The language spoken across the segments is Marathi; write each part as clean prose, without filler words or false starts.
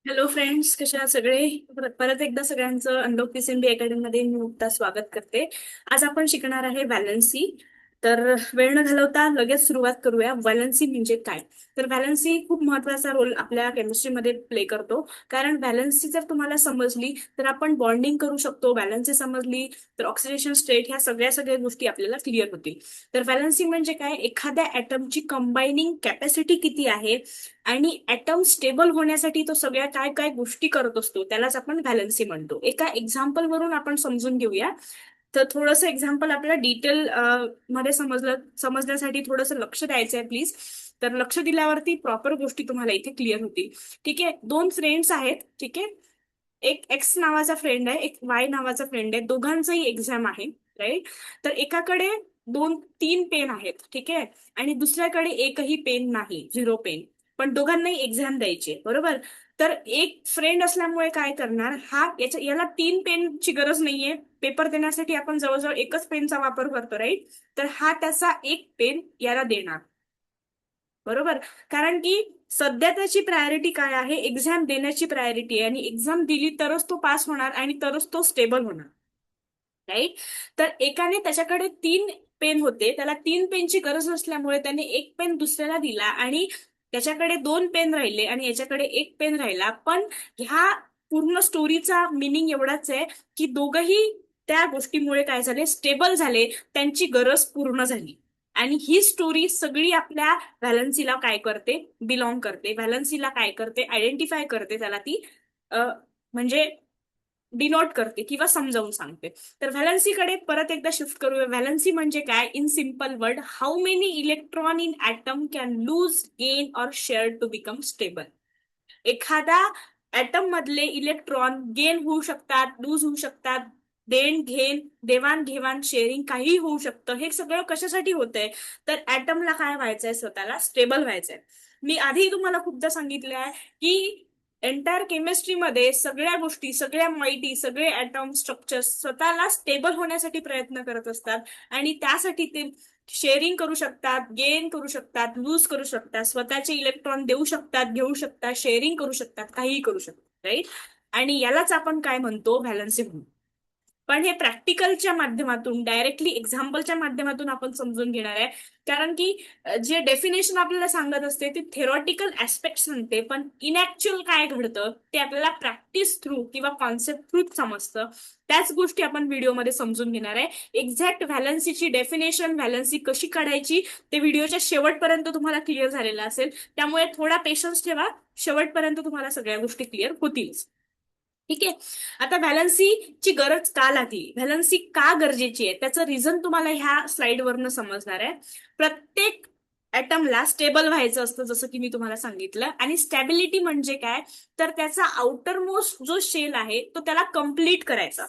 हॅलो फ्रेंड्स, कशा आहात सगळे? परत एकदा सगळ्यांचं अनलॉक पीसीएमबी अकॅडमी मध्ये मी मुक्ता स्वागत करते. आज आपण शिकणार आहे व्हॅलन्सी. तर वेळ न घालवता लगेच सुरुवात करूया. व्हॅलन्सी म्हणजे काय? तर व्हॅलन्सी खूप महत्वाचा रोल आपल्या केमिस्ट्रीमध्ये प्ले करतो. कारण व्हॅलन्सी जर तुम्हाला समजली तर आपण बॉन्डिंग करू शकतो. व्हॅलन्सी समजली तर ऑक्सिडेशन स्टेट ह्या सगळ्या गोष्टी आपल्याला क्लिअर होतील. तर व्हॅलन्सी म्हणजे काय? एखाद्या ऍटमची कंबायनिंग कॅपॅसिटी किती आहे आणि ऍटम स्टेबल होण्यासाठी तो सगळ्या काय काय गोष्टी करत असतो त्यालाच आपण व्हॅलन्सी म्हणतो. एका एक्झाम्पल वरून आपण समजून घेऊया. तर थोडंसं एक्झाम्पल आपल्याला डिटेल मध्ये समजण्यासाठी थोडंसं लक्ष द्यायचं आहे प्लीज. तर लक्ष दिल्यावरती प्रॉपर गोष्टी तुम्हाला इथे क्लिअर होतील. ठीक आहे, दोन फ्रेंड्स आहेत. ठीक आहे, एक एक्स नावाचा फ्रेंड आहे, एक वाय नावाचा फ्रेंड आहे. दोघांचंही एक्झाम आहे, राईट? तर एकाकडे दोन तीन पेन आहेत, ठीक आहे, आणि दुसऱ्याकडे एकही पेन नाही, झिरो पेन. पण दोघांनाही एक्झाम द्यायची, बरोबर? तर एक फ्रेंड असल्यामुळे काय करणार, याला तीन पेनची गरज नाहीये. पेपर देण्यासाठी आपण जवळजवळ एकच पेनचा वापर करतो, राईट? तर हा त्याचा एक पेन याला देणार, बरोबर? कारण की सध्या त्याची प्रायोरिटी काय आहे? एक्झाम देण्याची प्रायोरिटी आहे, आणि एक्झाम दिली तरच तो पास होणार आणि तरच तो स्टेबल होणार, राईट? तर एकाने त्याच्याकडे तीन पेन होते, त्याला तीन पेनची गरज नसल्यामुळे त्याने एक पेन दुसऱ्याला दिला, आणि त्याच्याकडे दोन पेन राहिले आणि याच्याकडे एक पेन राहिला. पण ह्या पूर्ण स्टोरीचा मिनिंग एवढाच आहे की दोघही त्या गोष्टीमुळे काय झाले, स्टेबल झाले, त्यांची गरज पूर्ण झाली. आणि ही स्टोरी सगळी आपल्या व्हॅलन्सीला काय करते, बिलॉंग करते. व्हॅलन्सीला काय करते, आयडेंटिफाय करते, त्याला ती अ, म्हणजे डिनोट करते किंवा समजावून सांगते. तर व्हॅलन्सीकडे परत एकदा शिफ्ट करूया. व्हॅलन्सी म्हणजे काय? In simple word, how many electron in atom can lose, gain or share to become stable. एखादा ऍटम मधले इलेक्ट्रॉन गेन होऊ शकतात, लूज होऊ शकतात, देवाण घेवाण शेअरिंग काही होऊ शकतं. हे सगळं कशासाठी होतंय? तर ऍटमला काय व्हायचंय, स्वतःला स्टेबल व्हायचंय. मी आधी तुम्हाला खूपदा सांगितलं आहे की एंटायर केमिस्ट्रीमध्ये सगळ्या गोष्टी, सगळ्या माहिती, सगळे ऍटम स्ट्रक्चर स्वतःला स्टेबल होण्यासाठी प्रयत्न करत असतात. आणि त्यासाठी ते शेअरिंग करू शकतात, गेन करू शकतात, लूज करू शकतात, स्वतःचे इलेक्ट्रॉन देऊ शकतात, घेऊ शकतात, शेअरिंग करू शकतात, काहीही करू शकतात, राईट? आणि यालाच आपण काय म्हणतो, व्हॅलन्सी म्हणतो. पण हे प्रॅक्टिकलच्या माध्यमातून, डायरेक्टली एक्झाम्पलच्या माध्यमातून आपण समजून घेणार आहे. कारण की जे डेफिनेशन आपल्याला सांगत असते ते थेरॉटिकल ऍस्पेक्ट सांगते, पण इनॅक्च्युअल काय घडतं ते आपल्याला प्रॅक्टिस थ्रू किंवा कॉन्सेप्ट थ्रू समजतं. त्याच गोष्टी आपण व्हिडिओमध्ये समजून घेणार आहे. एक्झॅक्ट व्हॅलन्सीची डेफिनेशन, व्हॅलन्सी कशी काढायची, ते व्हिडिओच्या शेवटपर्यंत तुम्हाला क्लिअर झालेलं असेल. त्यामुळे थोडा पेशन्स ठेवा, शेवटपर्यंत तुम्हाला सगळ्या गोष्टी क्लिअर होतील. ठीक आहे. आता व्हॅलन्सीची गरज का लागली, व्हॅलन्सी का गरजेची आहे, त्याचं रिझन तुम्हाला ह्या स्लाइडवरनं समजणार आहे. प्रत्येक ऍटमला स्टेबल व्हायचं असतं, जसं की मी तुम्हाला सांगितलं. आणि स्टॅबिलिटी म्हणजे काय? तर त्याचा आउटर मोस्ट जो शेल आहे तो त्याला कम्प्लीट करायचा,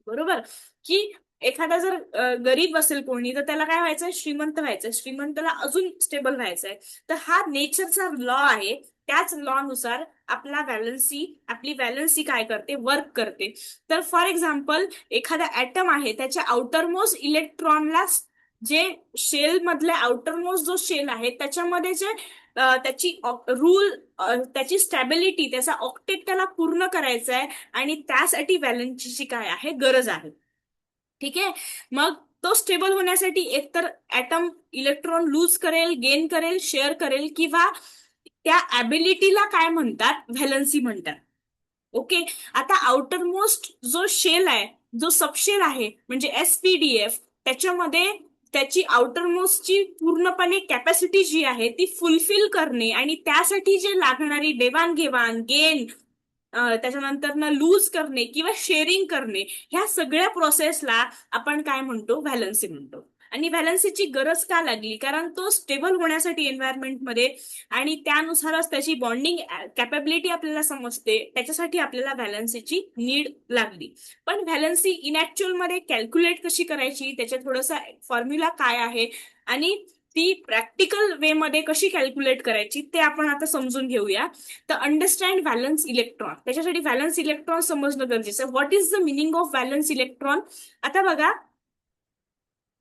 बरोबर? की एखादा जर गरीब असेल कोणी, तर त्याला काय व्हायचंय, श्रीमंत व्हायचंय. श्रीमंतला अजून स्टेबल व्हायचंय. तर हा नेचरचा लॉ आहे. त्याच लॉ नुसार आपली व्हॅलन्सी काय करते, वर्क करते. तर फॉर एक्झाम्पल, एखादा ऍटम आहे, त्याच्या आउटरमोस्ट इलेक्ट्रॉनला, जे शेल मधले आउटरमोस्ट जो शेल आहे त्याच्यामध्ये जे त्याची रूल, त्याची स्टॅबिलिटी, त्याचा ऑक्टेट त्याला पूर्ण करायचा आहे. आणि त्यासाठी व्हॅलन्सीची काय आहे, गरज आहे. ठीक आहे. मग तो स्टेबल होण्यासाठी एकतर ऍटम इलेक्ट्रॉन लूज करेल, गेन करेल, शेअर करेल, किंवा त्या ॲबिलिटीला काय म्हणतात, व्हॅलन्सी म्हणतात. ओके. आता आउटर मोस्ट जो शेल आहे, जो सबशेल आहे, म्हणजे एसपीडीएफ, त्याच्यामध्ये त्याची आउटर मोस्टची पूर्णपणे कॅपॅसिटी जी आहे ती फुलफिल करणे, आणि त्यासाठी जे लागणारी देवाणघेवाण, गेन, त्याच्यानंतर ना लूज करणे किंवा शेअरिंग करणे, ह्या सगळ्या प्रोसेसला आपण काय म्हणतो, व्हॅलन्सी म्हणतो. आणि व्हॅलन्सीची गरज का लागली? कारण तो स्टेबल होण्यासाठी एन्व्हायरमेंटमध्ये, आणि त्यानुसारच त्याची बॉन्डिंग कॅपेबिलिटी आपल्याला समजते, त्याच्यासाठी आपल्याला व्हॅलन्सीची नीड लागली. पण व्हॅलन्सी इनॅक्च्युअल मध्ये कॅल्क्युलेट कशी करायची, त्याच्यात थोडासा फॉर्म्युला काय आहे, आणि ती प्रॅक्टिकल वे मध्ये कशी कॅल्क्युलेट करायची, ते आपण आता समजून घेऊया. तर अंडरस्टँड व्हॅलन्स इलेक्ट्रॉन, त्याच्यासाठी व्हॅलन्स इलेक्ट्रॉन समजणं गरजेचं आहे. What is the meaning of valence electron? आता बघा,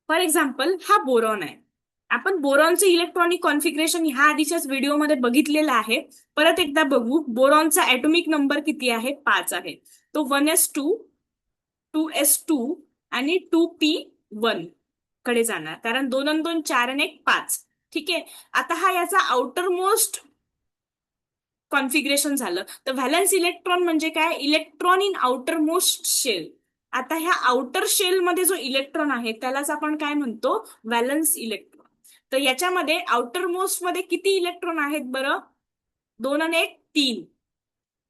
फॉर एक्झाम्पल, हा बोरॉन आहे. आपण बोरॉनचे इलेक्ट्रॉनिक कॉन्फिगरेशन ह्या आधीच्याच व्हिडिओमध्ये बघितलेलं आहे. परत एकदा बघू. बोरॉनचा ॲटॉमिक नंबर किती आहे? 5 आहे. तो 1s2, 2s2 आणि 2p1 कडे जाणार, कारण 2 आणि 2 4 आणि 1 5. ठीक आहे. आता हा याचा आउटर मोस्ट कॉन्फिगरेशन झालं. तर व्हॅलन्स इलेक्ट्रॉन म्हणजे काय? Electron in outermost shell. आता ह्या आउटर शेल मध्ये जो इलेक्ट्रॉन आहे त्यालाच आपण काय म्हणतो? Valence electron. तर याच्यामध्ये आउटर मोस्ट मध्ये किती इलेक्ट्रॉन आहेत बरं? 2 आणि 1 3.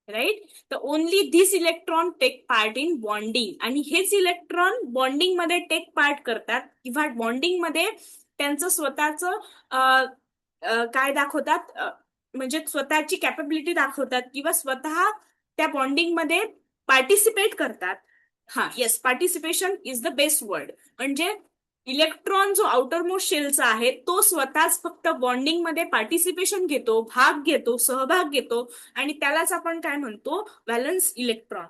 राईट. तर only this electron take part in bonding, आणि हेच इलेक्ट्रॉन बॉन्डिंग मध्ये टेक पार्ट करतात किंवा बॉन्डिंग मध्ये त्यांचं स्वतःचं काय दाखवतात, म्हणजे स्वतःची कॅपेबिलिटी दाखवतात किंवा स्वतः त्या बॉन्डिंग मध्ये पार्टिसिपेट करतात. हा, yes, participation is the best word. म्हणजे इलेक्ट्रॉन जो आउटर मोस्ट शेलचा आहे तो स्वतःच फक्त बॉन्डिंग मध्ये पार्टिसिपेशन घेतो, भाग घेतो, सहभाग घेतो, आणि त्यालाच आपण काय म्हणतो? Valence electron.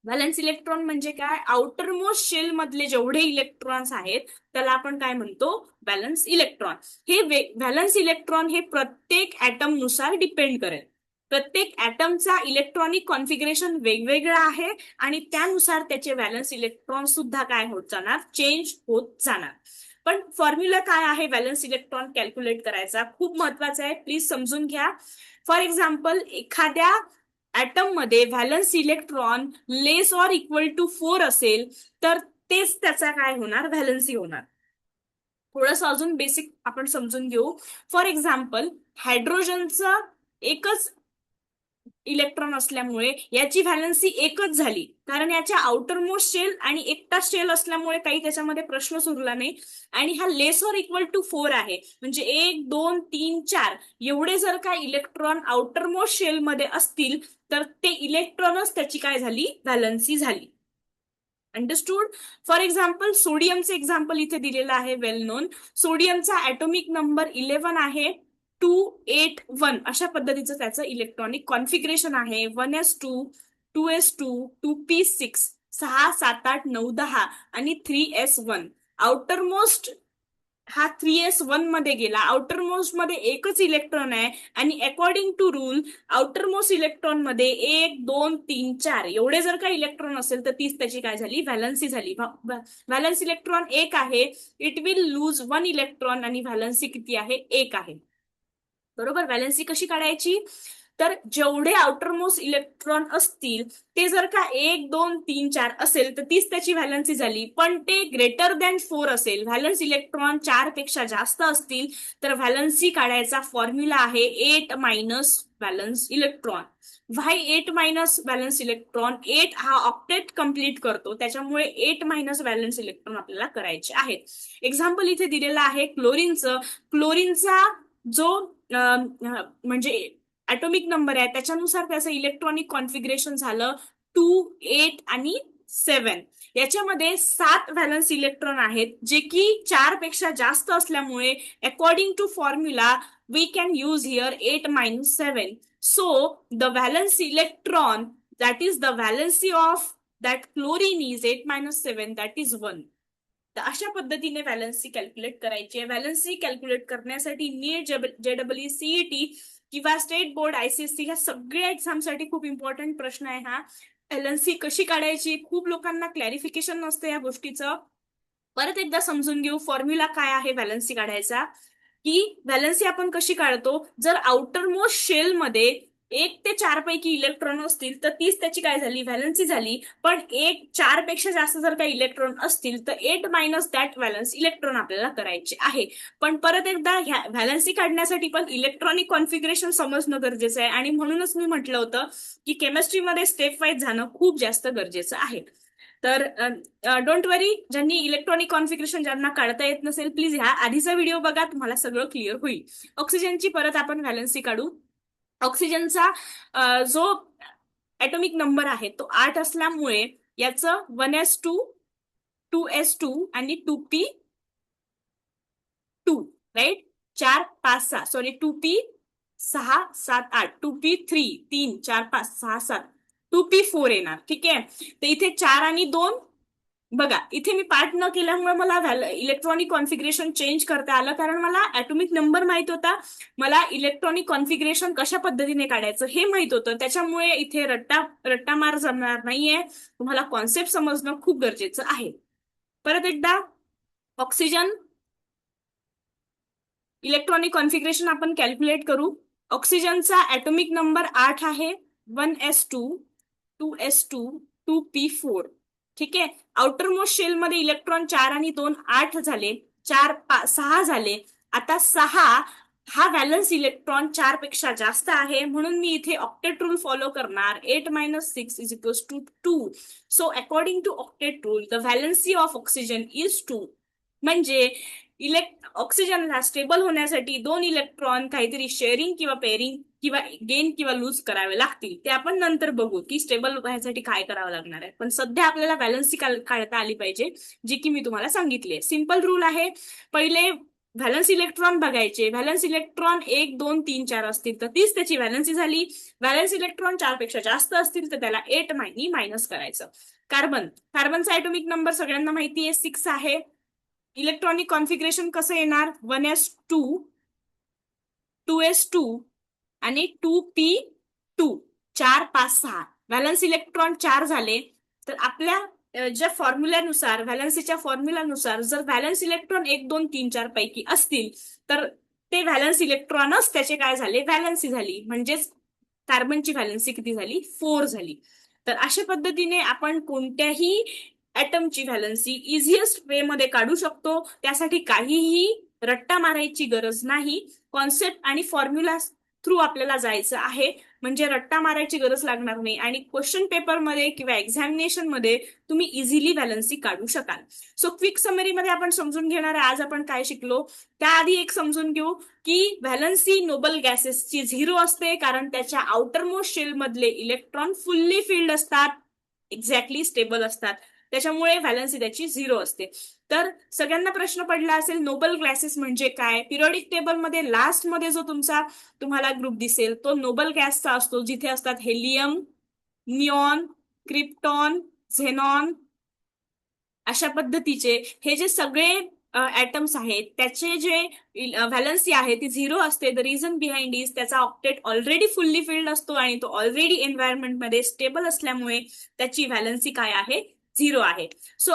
व्हॅलन्स इलेक्ट्रॉन म्हणजे काय? आउटर मोस्ट शेल मधले जेवढे इलेक्ट्रॉन्स आहेत त्याला आपण काय म्हणतो? Valence electron. हे व्हॅलन्स इलेक्ट्रॉन हे प्रत्येक ऍटम नुसार डिपेंड करेल. प्रत्येक ऍटमचा इलेक्ट्रॉनिक कॉन्फिगरेशन वेगवेगळं आहे, आणि त्यानुसार त्याचे व्हॅलन्स इलेक्ट्रॉन सुद्धा काय होत जाणार? चेंज होत जाणार. पण फॉर्म्युला काय आहे व्हॅलन्स इलेक्ट्रॉन कॅल्क्युलेट करायचा? खूप महत्वाचा आहे, प्लीज समजून घ्या. फॉर एक्झाम्पल, एखाद्या ऍटम मध्ये valence electron less or equal to 4 असेल तर तेच त्याचा काय होणार? व्हॅलन्सी होणार. थोडंसं अजून बेसिक आपण समजून घेऊ. फॉर एक्झाम्पल, हायड्रोजनचं एकच इलेक्ट्रॉन असल्यामुळे याची व्हॅलन्सी एकच झाली, कारण याच्या आउटर मोस्ट शेल आणि एकटा शेल असल्यामुळे काही त्याच्यामध्ये प्रश्नच उरला नाही. आणि हा लेस ऑर इक्वल टू 4 आहे, म्हणजे 1 2 3 4 एवढे जर का इलेक्ट्रॉन आउटर मोस्ट शेल मध्ये असतील तर ते इलेक्ट्रॉनच त्याची काय झाली? व्हॅलन्सी झाली. अंडरस्टूड? फॉर एक्झाम्पल, सोडियमचं एक्झाम्पल इथे दिलेलं आहे, वेल नोन. सोडियमचा ॲटॉमिक नंबर 11 आहे. 281 अशा पद्धतीचं त्याचं इलेक्ट्रॉनिक कॉन्फिगरेशन आहे. 1s2, 2s2, 2p6, 6 7 8 9 10 आणि 3s1. आउटर मोस्ट हा 3s1 मध्ये गेला. आउटर मोस्ट मध्ये एकच इलेक्ट्रॉन आहे, आणि according to rule outermost electron मध्ये 1 2 3 4 एवढे जर का इलेक्ट्रॉन असेल तर तीच त्याची काय झाली? व्हॅलन्सी झाली. व्हॅलन्स इलेक्ट्रॉन 1 आहे, इट विल लूज 1 इलेक्ट्रॉन, आणि व्हॅलन्सी किती आहे? 1 आहे. बरोबर. व्हॅलन्सी कशी काढायची? तर जेवढे आउटरमोस्ट इलेक्ट्रॉन असतील ते जर का 1 2 3 4 असेल तर तीच त्याची व्हॅलन्सी झाली. पण ते ग्रेटर दॅन 4 असेल, व्हॅलन्स इलेक्ट्रॉन 4 पेक्षा जास्त असतील, तर व्हॅलन्सी काढायचा फॉर्म्युला आहे 8 मायनस व्हॅलन्स इलेक्ट्रॉन. व्हाय 8 मायनस व्हॅलन्स इलेक्ट्रॉन? 8 हा ऑक्टेट कंप्लीट करतो, त्याच्यामुळे 8 मायनस व्हॅलन्स इलेक्ट्रॉन आपल्याला करायचे आहेत. एक्झाम्पल इथे दिलेलं आहे क्लोरीनचं. क्लोरीनचा जो म्हणजे ॲटॉमिक नंबर आहे त्याच्यानुसार त्याचं इलेक्ट्रॉनिक कॉन्फिगरेशन झालं 2 8 आणि 7. याच्यामध्ये 7 व्हॅलन्स इलेक्ट्रॉन आहेत, जे की 4 पेक्षा जास्त असल्यामुळे according to formula we can use here 8 minus 7. So the valence electron that is the valency of that chlorine is 8 minus 7, that is 1. तर अशा पद्धतीने व्हॅलन्सी कॅल्क्युलेट करायची आहे. व्हॅलन्सी कॅल्क्युलेट करण्यासाठी नीट, JEE, CET किंवा स्टेट बोर्ड, ICSE ह्या सगळ्या एक्झामसाठी खूप इम्पॉर्टंट प्रश्न आहे हा. व्हॅलन्सी कशी काढायची? खूप लोकांना क्लॅरिफिकेशन नसतं या गोष्टीचं. परत एकदा समजून घेऊ फॉर्म्युला काय आहे व्हॅलन्सी काढायचा. की व्हॅलन्सी आपण कशी काढतो? जर आउटर मोस्ट शेल मध्ये 1 ते 4 पैकी इलेक्ट्रॉन असतील तर तीच त्याची काय झाली? व्हॅलन्सी झाली. पण 1 4 पेक्षा जास्त जर काही इलेक्ट्रॉन असतील तर 8 मायनस दॅट व्हॅलन्स इलेक्ट्रॉन आपल्याला करायचे आहे. पण परत एकदा व्हॅलन्सी काढण्यासाठी पण इलेक्ट्रॉनिक कॉन्फिगरेशन समजणं गरजेचं आहे, आणि म्हणूनच मी म्हटलं होतं की केमिस्ट्रीमध्ये स्टेप वाईज जाणं खूप जास्त गरजेचं आहे. तर डोंट वरी, ज्यांनी इलेक्ट्रॉनिक कॉन्फिगरेशन ज्यांना काढता येत नसेल, प्लीज ह्या आधीचा व्हिडिओ बघा, तुम्हाला सगळं क्लिअर होईल. ऑक्सिजनची परत आपण व्हॅलन्सी काढू. ऑक्सिजनचा जो ॲटॉमिक नंबर आहे तो 8 असल्यामुळे याचं 1s2, 2s2 आणि 2p2, right. 4 5 6, sorry, 2p 6 7 8, 2p3 3 4 5 6 7, 2p4 येणार. ठीक आहे. तर इथे 4 आणि 2 बघा इथे मी पार्ट न केल्यामुळे मला इलेक्ट्रॉनिक कॉन्फिगरेशन चेंज करता आलं, कारण मला ऍटॉमिक नंबर माहित होता, मला इलेक्ट्रॉनिक कॉन्फिगरेशन कशा पद्धतीने काढायचं हे माहित होतं. त्याच्यामुळे इथे रट्टामार जमणार नाहीये. तुम्हाला कॉन्सेप्ट समजणं खूप गरजेचं आहे. परत एकदा, ऑक्सिजन इलेक्ट्रॉनिक कॉन्फिगरेशन आपण कॅल्क्युलेट करू. ऑक्सिजनचा ऍटॉमिक नंबर 8 आहे, 1s2, 2s2, 2p4. ठीक आहे. आउटर मोस्ट शेल मध्ये इलेक्ट्रॉन 4 आणि 2 8 झाले, 6 झाले. आता 6 हा व्हॅलन्स इलेक्ट्रॉन 4 पेक्षा जास्त आहे, म्हणून मी इथे ऑक्टेट रूल फॉलो करणार. 8 - 6 = 2. So according to octet rule the valency of oxygen is 2. म्हणजे ऑक्सिजनला स्टेबल होण्यासाठी 2 इलेक्ट्रॉन काहीतरी शेअरिंग किंवा पेअरिंग किंवा गेन किंवा लूज करावे लागतील. ते आपण नंतर बघू की स्टेबल व्हायसाठी काय करावं लागणार आहे. पण सध्या आपल्याला व्हॅलन्सी काढता आली पाहिजे, जी की मी तुम्हाला सांगितली आहे. सिंपल रूल आहे. पहिले व्हॅलन्स इलेक्ट्रॉन बघायचे. व्हॅलन्स इलेक्ट्रॉन 1, 2, 3, 4 असतील तर तीच त्याची व्हॅलन्सी झाली. व्हॅलन्स इलेक्ट्रॉन 4 पेक्षा जास्त असतील तर त्याला 8 मायनस करायचं. कार्बनचा ऍटॉमिक नंबर सगळ्यांना माहिती आहे, 6 आहे. इलेक्ट्रॉनिक कॉन्फिगरेशन कसं येणार, 1s2, 2s2 आणि 2p2. 4, 5, 6 व्हॅलन्स इलेक्ट्रॉन 4 झाले. तर आपल्या ज्या फॉर्म्युल्यानुसार, व्हॅलन्सीच्या फॉर्म्युल्यानुसार जर व्हॅलन्स इलेक्ट्रॉन 1, 2, 3, 4 पैकी असतील तर ते व्हॅलन्स इलेक्ट्रॉनच त्याचे काय झाले, व्हॅलन्सी झाली. म्हणजेच कार्बनची व्हॅलन्सी किती झाली, 4 झाली. तर अशा पद्धतीने आपण कोणत्याही ऍटमची व्हॅलन्सी इझिएस्ट वे मध्ये काढू शकतो. त्यासाठी काहीही रट्टा मारायची गरज नाही. कॉन्सेप्ट आणि फॉर्म्युला थ्रू आपल्याला जायचं आहे, म्हणजे रट्टा मारायची गरज लागणार नाही आणि क्वेश्चन पेपरमध्ये किंवा एक्झामिनेशन मध्ये तुम्ही इझिली व्हॅलन्सी काढू शकाल. सो क्विक समरीमध्ये आपण समजून घेणार आहे आज आपण काय शिकलो. त्याआधी एक समजून घेऊ की व्हॅलन्सी नोबल गॅसेसची 0 असते, कारण त्याच्या आउटर मोस्ट शेल मधले इलेक्ट्रॉन फुल्ली फिल्ड असतात, एक्झॅक्टली स्टेबल असतात. त्याच्यामुळे व्हॅलन्सी त्याची 0 असते. तर सगळ्यांना प्रश्न पडला असेल नोबल गॅसेस म्हणजे काय. पिरियोडिक टेबल मध्ये लास्ट मध्ये जो तुम्हाला ग्रुप दिसेल तो नोबल गॅसचा असतो, जिथे असतात हेलियम, निऑन, क्रिप्टॉन, झेनॉन. अशा पद्धतीचे हे जे सगळे ऍटम्स आहेत त्याचे जे व्हॅलन्सी आहे ती 0 असते. द रिझन बिहाइंड इज त्याचा ऑक्टेट ऑलरेडी फुल्ली फिल्ड असतो आणि तो ऑलरेडी एन्व्हायरमेंट मध्ये स्टेबल असल्यामुळे त्याची व्हॅलन्सी काय आहे, 0 आहे. So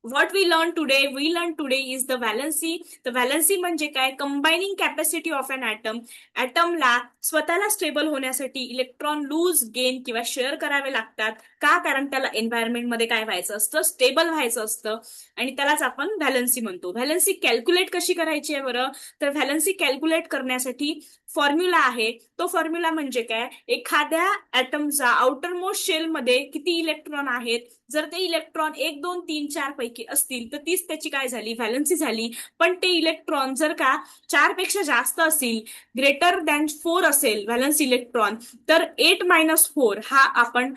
what we learn today is the valency. The valency म्हणजे काय, combining capacity of an atom. ऍटमला स्वतःला स्टेबल होण्यासाठी इलेक्ट्रॉन लूज, गेन किंवा शेअर करावे लागतात. का, कारण त्याला एन्व्हायरमेंटमध्ये काय व्हायचं असतं, स्टेबल व्हायचं असतं. आणि त्यालाच आपण व्हॅलन्सी म्हणतो. व्हॅलन्सी कॅल्क्युलेट कशी करायची आहे बरं, तर व्हॅलन्सी कॅल्क्युलेट करण्यासाठी फॉर्म्युला आहे. तो फॉर्म्युला म्हणजे काय, एखाद्या ऍटमचा आउटर मोस्ट शेल मध्ये किती इलेक्ट्रॉन आहेत, जर ते इलेक्ट्रॉन 1, 2, 3, 4 पैकी असतील तर तीच त्याची काय झाली, व्हॅलन्सी झाली. पण ते इलेक्ट्रॉन जर का 4 पेक्षा जास्त असतील, ग्रेटर दॅन 4 असेल व्हॅलन्स इलेक्ट्रॉन, तर 8 - 4 हा आपण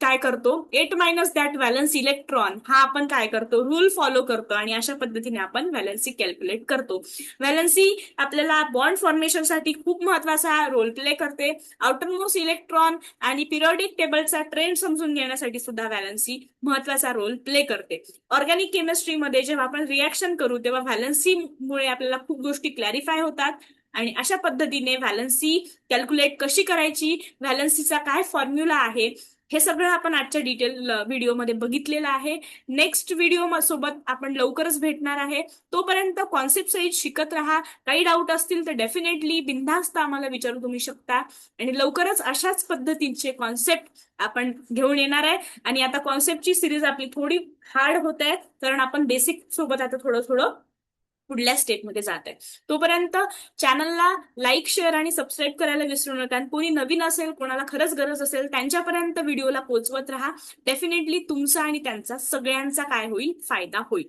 काय करतो, 8 - दॅट व्हॅलन्स इलेक्ट्रॉन हा आपण काय करतो, रूल फॉलो करतो आणि अशा पद्धतीने आपण व्हॅलन्सी कॅल्क्युलेट करतो. व्हॅलन्सी आपल्याला बॉन्ड फॉर्मेशनसाठी खूप महत्वाचा रोल प्ले करते. आउटरमोस्ट इलेक्ट्रॉन आणि पिरियोडिक टेबलचा ट्रेंड समजून घेण्यासाठी सुद्धा व्हॅलन्सी महत्वाचा रोल प्ले करते. ऑर्गॅनिक केमिस्ट्रीमध्ये जेव्हा आपण रिॲक्शन करू तेव्हा व्हॅलन्सीमुळे आपल्याला खूप गोष्टी क्लॅरिफाय होतात. आणि अशा पद्धतीने व्हॅलन्सी कॅल्क्युलेट कशी करायची, व्हॅलन्सीचा काय फॉर्म्युला आहे, हे सगळं आपण आजच्या डिटेल व्हिडिओमध्ये बघितलेलं आहे. नेक्स्ट व्हिडिओ सोबत आपण लवकरच भेटणार आहे. तोपर्यंत कॉन्सेप्ट सहित शिकत राहा. काही डाऊट असतील तर डेफिनेटली बिनधास्त आम्हाला विचारू तुम्ही शकता. आणि लवकरच अशाच पद्धतीचे कॉन्सेप्ट आपण घेऊन येणार आहे. आणि आता कॉन्सेप्टची सिरीज आपली थोडी हार्ड होत आहे, कारण आपण बेसिक सोबत आता थोडं थोडं पुढल्या स्टेपमध्ये जात आहे. तोपर्यंत चॅनलला लाईक, शेअर आणि सबस्क्राईब करायला विसरू नका. कोणी नवीन असेल, कोणाला खरंच गरज असेल, त्यांच्यापर्यंत व्हिडिओला पोहोचवत राहा. डेफिनेटली तुमचा आणि त्यांचा सगळ्यांचा काय होईल, फायदा होईल.